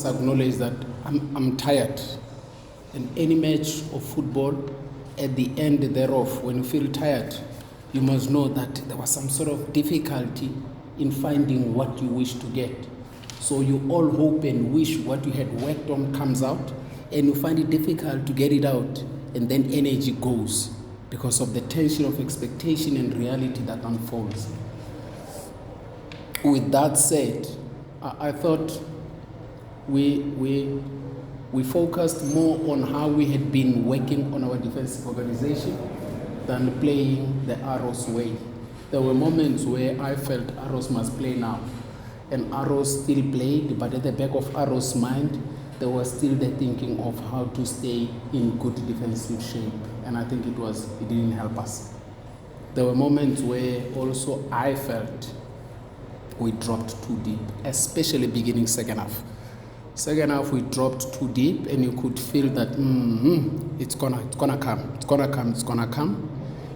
Acknowledge that I'm tired. In any match of football, at the end thereof, when you feel tired, you must know that there was some sort of difficulty in finding what you wish to get. So you all hope and wish what you had worked on comes out, and you find it difficult to get it out, and then energy goes because of the tension of expectation and reality that unfolds. With that said, I thought we focused more on how we had been working on our defensive organization than playing the Arrows way. There were moments where I felt Arrows must play now, and Arrows still played, but at the back of Arrows' mind, there was still the thinking of how to stay in good defensive shape, and I think it didn't help us. There were moments where also I felt we dropped too deep, especially beginning second half. Second half, we dropped too deep, and you could feel that it's gonna come.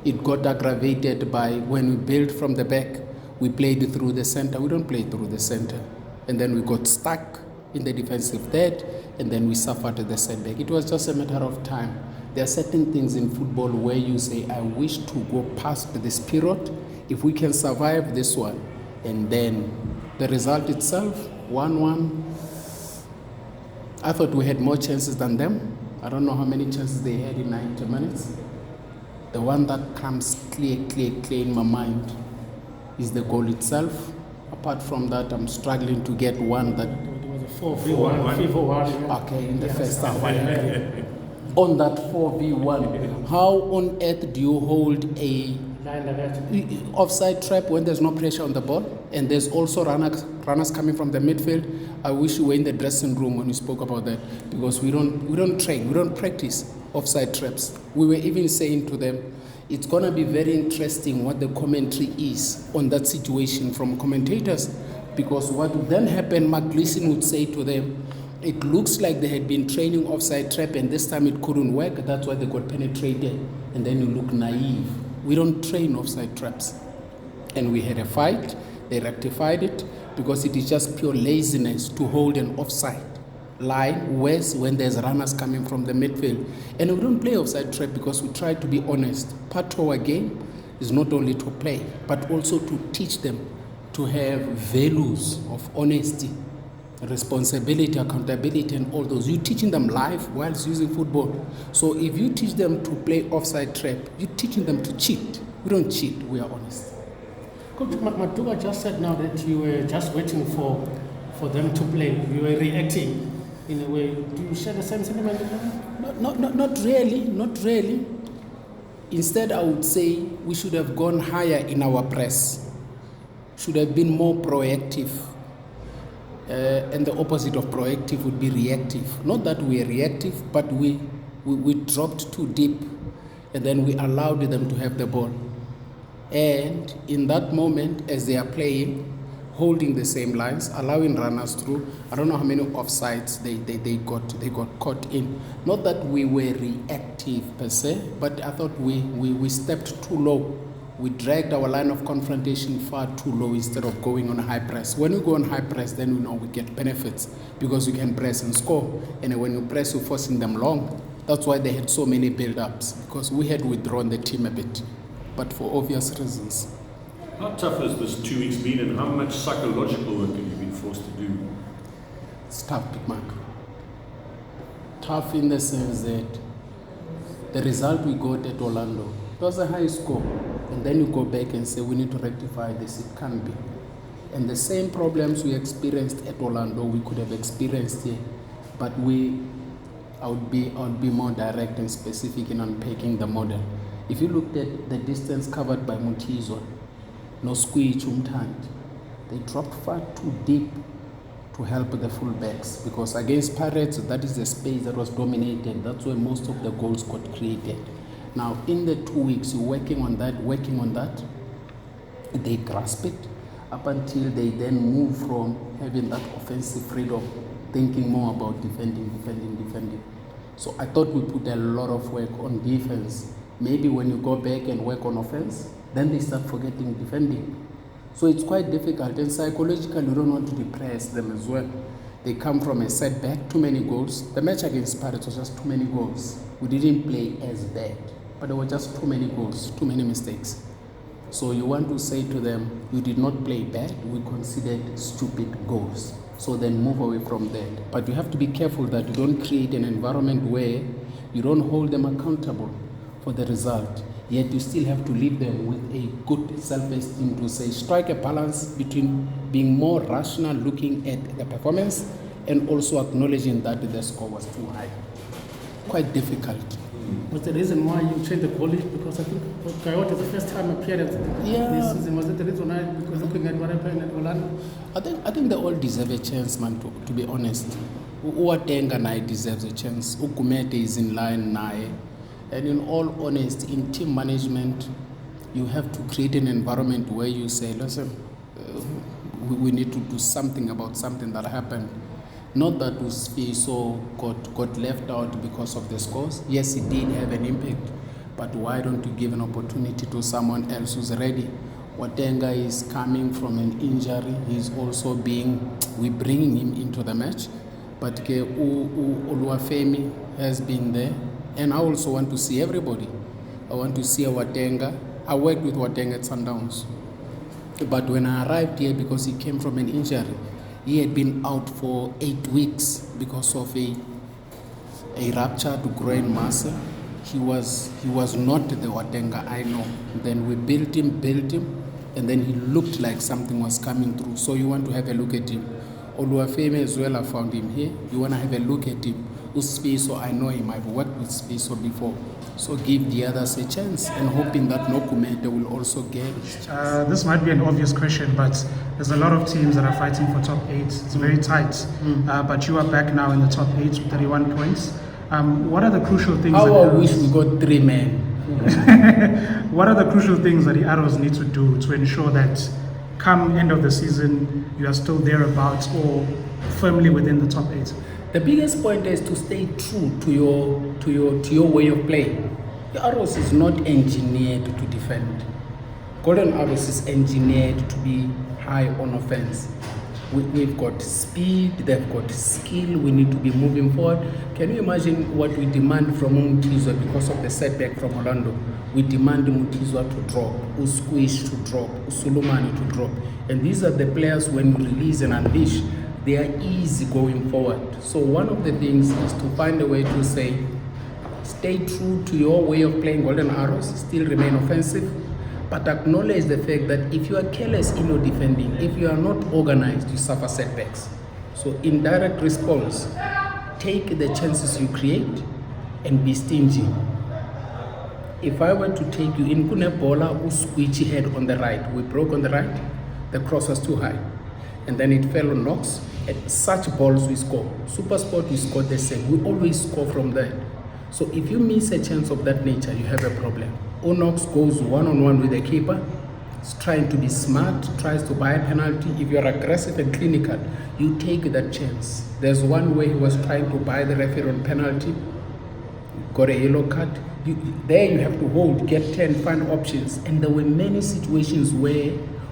It got aggravated by when we built from the back, we played through the center. We don't play through the center, and then we got stuck in the defensive third, and then we suffered the setback. It was just a matter of time. There are certain things in football where you say, I wish to go past this period. If we can survive this one, and then the result itself, 1-1. I thought we had more chances than them. I don't know how many chances they had in 90 minutes. The one that comes clear in my mind is the goal itself. Apart from that, I'm struggling to get one that... It was a 4v1. Okay, in the first half. On that 4v1, how on earth do you hold a offside trap when there's no pressure on the ball, and there's also runners coming from the midfield? I wish you were in the dressing room when we spoke about that, because we don't train, we don't practice offside traps. We were even saying to them, it's going to be very interesting what the commentary is on that situation from commentators, because what would then happen, Mark Gleason would say to them, it looks like they had been training offside trap and this time it couldn't work, that's why they got penetrated, and then you look naive. We don't train offside traps. And we had a fight, they rectified it, because it is just pure laziness to hold an offside line worse when there's runners coming from the midfield. And we don't play offside trap because we try to be honest. Part of our game is not only to play, but also to teach them to have values of honesty, responsibility, accountability, and all those. You're teaching them life whilst using football. So if you teach them to play offside trap, you're teaching them to cheat. We don't cheat, we are honest. Coach Matuba just said now that you were just waiting for them to play. You were reacting in a way. Do you share the same sentiment? Not really. Instead, I would say we should have gone higher in our press. Should have been more proactive. And the opposite of proactive would be reactive. Not that we are reactive, but we dropped too deep, and then we allowed them to have the ball. And in that moment, as they are playing, holding the same lines, allowing runners through, I don't know how many offsides they got caught in. Not that we were reactive per se, but I thought we stepped too low. We dragged our line of confrontation far too low instead of going on a high press. When we go on high press, then we know we get benefits because we can press and score. And when you press, you're forcing them long. That's why they had so many build-ups, because we had withdrawn the team a bit, but for obvious reasons. How tough has this 2 weeks been, and how much psychological work have you been forced to do? It's tough, Big Mark. Tough in the sense that the result we got at Orlando, it was a high score. And then you go back and say, we need to rectify this. It can't be. And the same problems we experienced at Orlando, we could have experienced here. But I would be more direct and specific in unpacking the model. If you looked at the distance covered by Mthanti, Mthanti, they dropped far too deep to help the fullbacks, because against Pirates, that is the space that was dominated. That's where most of the goals got created. Now, in the 2 weeks, you're working on that, they grasp it up until they then move from having that offensive freedom, thinking more about defending. So I thought we put a lot of work on defense. Maybe when you go back and work on offense, then they start forgetting defending. So it's quite difficult, and psychologically, you don't want to depress them as well. They come from a setback, too many goals. The match against Pirates was just too many goals. We didn't play as bad, but there were just too many goals, too many mistakes. So you want to say to them, you did not play bad, we considered stupid goals. So then move away from that. But you have to be careful that you don't create an environment where you don't hold them accountable for the result. Yet you still have to leave them with a good self-esteem to say, strike a balance between being more rational, looking at the performance, and also acknowledging that the score was too high. Quite difficult. Was the reason why you changed the goalie? Because I think Coyote, the first time appearance this season, was it the reason why? Because looking at what happened at Orlando? I think they all deserve a chance, man, to be honest. Uwatenga naye deserves a chance. Ukumete is in line naye. And in all honesty, in team management, you have to create an environment where you say, listen, we need to do something about something that happened. Not that Uspiso got left out because of the scores. Yes, it did have an impact, but why don't you give an opportunity to someone else who's ready? Watenga is coming from an injury. He's also we're bringing him into the match. But Oluwafemi has been there. And I also want to see everybody. I want to see Watenga. I worked with Watenga at Sundowns. But when I arrived here, because he came from an injury, he had been out for 8 weeks because of a ruptured groin muscle. He was not the Watenga I know. Then we built him, and then he looked like something was coming through. So you want to have a look at him. Oluwafemi as well, I found him here. You want to have a look at him. Uspiso, I know him. I've worked with Spiso before. So give the others a chance, and hoping that Nokumete will also get his chance. This might be an obvious question, but there's a lot of teams that are fighting for top 8. It's very tight. But you are back now in the top 8 with 31 points. What are the crucial things? I wish we got 3 men. What are the crucial things that the Arrows need to do to ensure that come end of the season, you are still thereabouts or firmly within the top 8? The biggest point is to stay true to your way of playing. The Arrows is not engineered to defend. Golden Arrows is engineered to be high on offense. We've got speed, they've got skill, we need to be moving forward. Can you imagine what we demand from Mtizwa because of the setback from Orlando? We demand Mtizwa to drop, Usquish to drop, Usulumani to drop. And these are the players, when you release and unleash, they are easy going forward. So one of the things is to find a way to say, stay true to your way of playing Golden Arrows, still remain offensive, but acknowledge the fact that if you are careless in your defending, if you are not organized, you suffer setbacks. So in direct response, take the chances you create and be stingy. If I were to take you in Kunebola, who squeegee head on the right, we broke on the right, the cross was too high, and then it fell on Knox. At such balls we score. Super Sport, we score the same. We always score from there. So if you miss a chance of that nature, you have a problem. Onox goes one-on-one with the keeper. He's trying to be smart, tries to buy a penalty. If you're aggressive and clinical, you take that chance. There's one way he was trying to buy the referee on penalty. Got a yellow card. There you have to hold, get 10, find options. And there were many situations where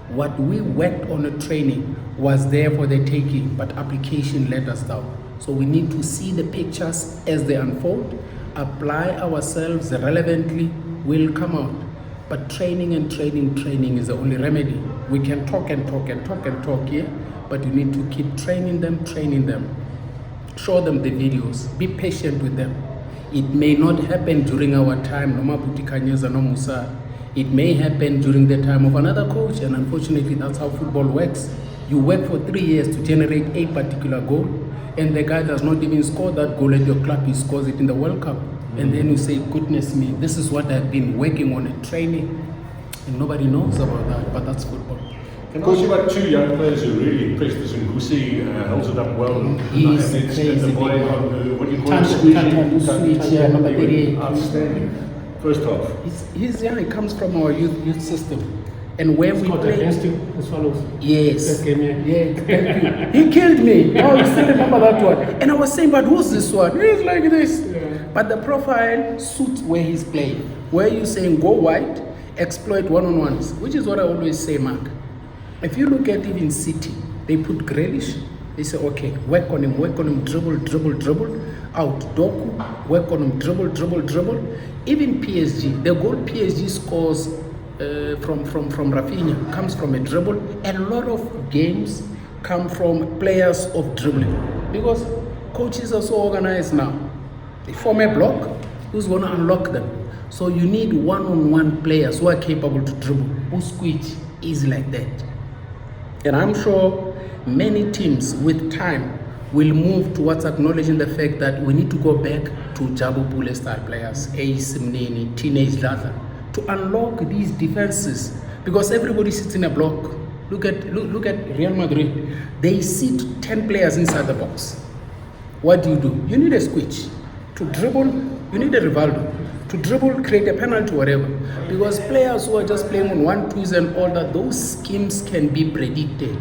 what we worked on a training was there for the taking, but application let us down. So we need to see the pictures as they unfold, apply ourselves relevantly, will come out. But training and training is the only remedy. We can talk and talk here, but you need to keep training them. Show them the videos, be patient with them. It may not happen during our time, no Mabuti Kanyeza, no Musa. It may happen during the time of another coach, and unfortunately that's how football works. You work for 3 years to generate a particular goal, and the guy does not even score that goal at your club, he scores it in the World Cup. And then you say, goodness me, this is what I've been working on in training. And nobody knows about that, but that's football. Can I ask you about 2 young players who really impressed us? Nguse holds it up well. He's and crazy. the boy on, what do you call it? Number 38. Outstanding. First half. He's young, he comes from our youth system. And where we play against you as follows. Yes. Thank you. He killed me. Oh, you still remember that one. And I was saying, but who's this one? He's like this. Yeah. But the profile suits where he's playing. Where you're saying go wide, exploit one-on-ones, which is what I always say, Mark. If you look at even City, they put Grealish, They say, okay, work on him, dribble, out. Doku, work on him, dribble. Even PSG, the goal PSG scores from Rafinha comes from a dribble. A lot of games come from players of dribbling because coaches are so organized now. They form a block, who's going to unlock them? So you need one-on-one players who are capable to dribble, who squeeze easy like that. And I'm sure many teams with time will move towards acknowledging the fact that we need to go back to Jabu Pule style players, Ace Mneni, Teenage Latha, to unlock these defenses because everybody sits in a block. Look at Real Madrid. They sit 10 players inside the box. What do? You need a squeeze. To dribble, you need a Rivaldo. To dribble, create a penalty, whatever. Because players who are just playing on 1-2s and all that, those schemes can be predicted.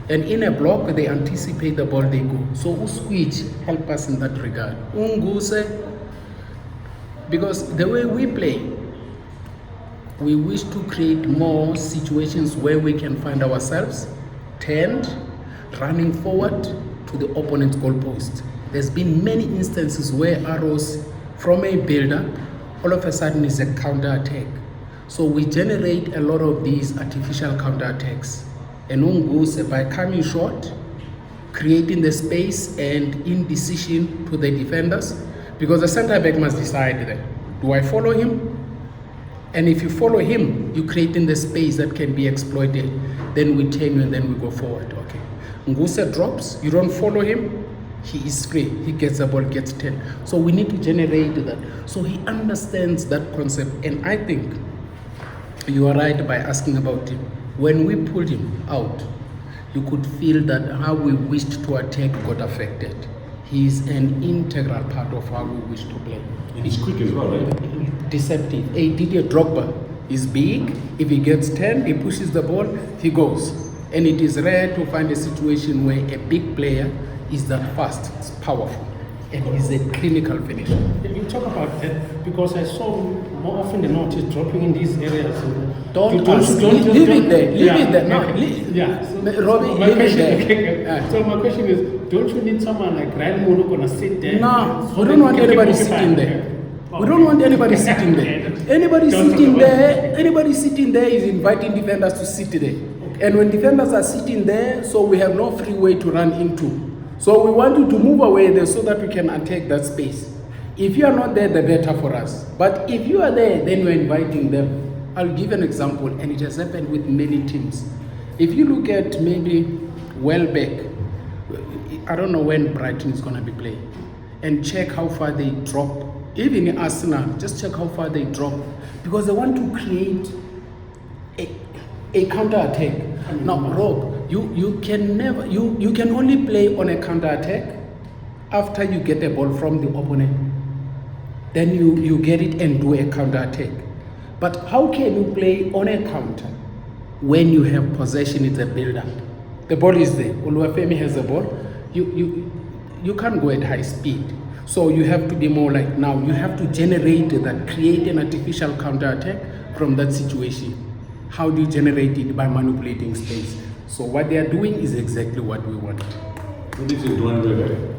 And in a block, they anticipate the ball, they go. So Usquich help us in that regard. Nguse, because the way we play, we wish to create more situations where we can find ourselves turned, running forward to the opponent's goalpost. There's been many instances where arrows from a builder all of a sudden is a counter-attack. So we generate a lot of these artificial counter-attacks. And Nguse, by coming short, creating the space and indecision to the defenders, because the center-back must decide that, do I follow him? And if you follow him, you're creating the space that can be exploited. Then we turn you and then we go forward. Okay. Nguse drops, you don't follow him, he is free. He gets the ball, gets 10. So we need to generate that. So he understands that concept. And I think you are right by asking about him. When we pulled him out, you could feel that how we wished to attack got affected. He's an integral part of how we wish to play. And he's quick as well, right? Deceptive. Didier Drogba is big. If he gets 10, he pushes the ball, he goes. And it is rare to find a situation where a big player is that fast, it's powerful, and he's a clinical finisher. You talk about that because I saw more often than not he's dropping in these areas. Don't leave it there. Leave it there. No, So Robbie, leave it there. So my question is, don't you need someone like Ryan Mono gonna sit there? No, we don't want anybody sitting there. We don't want anybody sitting there. Anybody sitting there is inviting defenders to sit there. And when defenders are sitting there, so we have no free way to run into. So we want you to move away there so that we can attack that space. If you are not there, the better for us. But if you are there, then we're inviting them. I'll give an example, and it has happened with many teams. If you look at maybe Welbeck, I don't know when Brighton is going to be playing, and check how far they drop. Even in Arsenal, just check how far they drop. Because they want to create a counter-attack. Now, Rob, you can only play on a counter-attack after you get the ball from the opponent. Then you get it and do a counter-attack. But how can you play on a counter when you have possession? It's a build-up. The ball is there. Oluwafemi has the ball. You can't go at high speed. So you have to be more like now. You have to generate that, create an artificial counter-attack from that situation. How do you generate it? By manipulating space. So what they are doing is exactly what we want. What is it doing with it?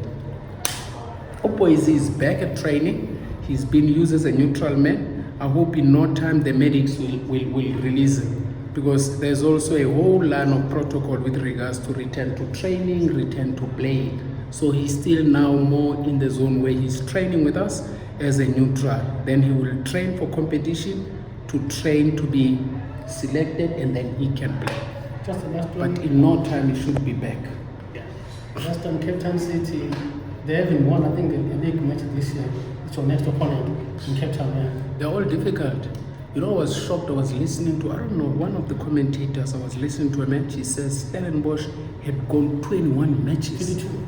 Opoise is back at training. He's been used as a neutral man. I hope in no time the medics will release him, because there's also a whole line of protocol with regards to return to training, return to play. So he's still now more in the zone where he's training with us as a neutral. Then he will train for competition, to train to be selected, and then he can play. Just the last one. But in no time he should be back. Yeah. Last time Cape Town City, they haven't won, I think, a big match this year. It's your next opponent in Cape Town, yeah. They're all difficult. You know, I was shocked. I was listening to, I don't know, one of the commentators, I was listening to a match. He says Stellenbosch had gone 21 matches. 22.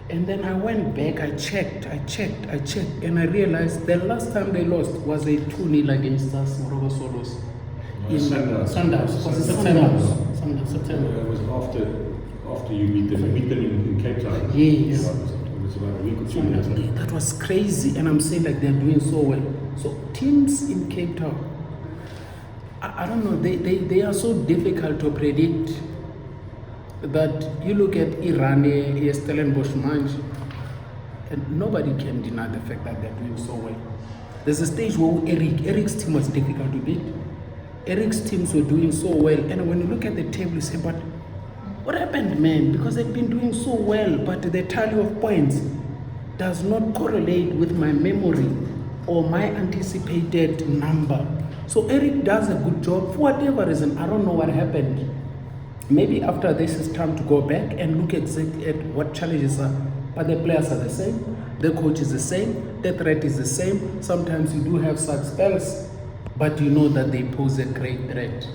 And then I went back, I checked, and I realized the last time they lost was a 2-0 against us, Morogo Solos. Sundowns. Was it September? It was after you beat them in Cape Town. Yes. It was about a week or 2 later. That was crazy, and I'm saying like they're doing so well. So teams in Cape Town, I don't know, they are so difficult to predict. that you look at Iran, Stellenbosch, and nobody can deny the fact that they're doing so well. There's a stage where Eric's team was difficult to beat. Eric's teams were doing so well, and when you look at the table, you say, but what happened, man? Because they've been doing so well, but the tally of points does not correlate with my memory or my anticipated number. So Eric does a good job for whatever reason. I don't know what happened. Maybe after this it's time to go back and look exactly at what challenges are. But the players are the same, the coach is the same, the threat is the same. Sometimes you do have such spells, but you know that they pose a great threat.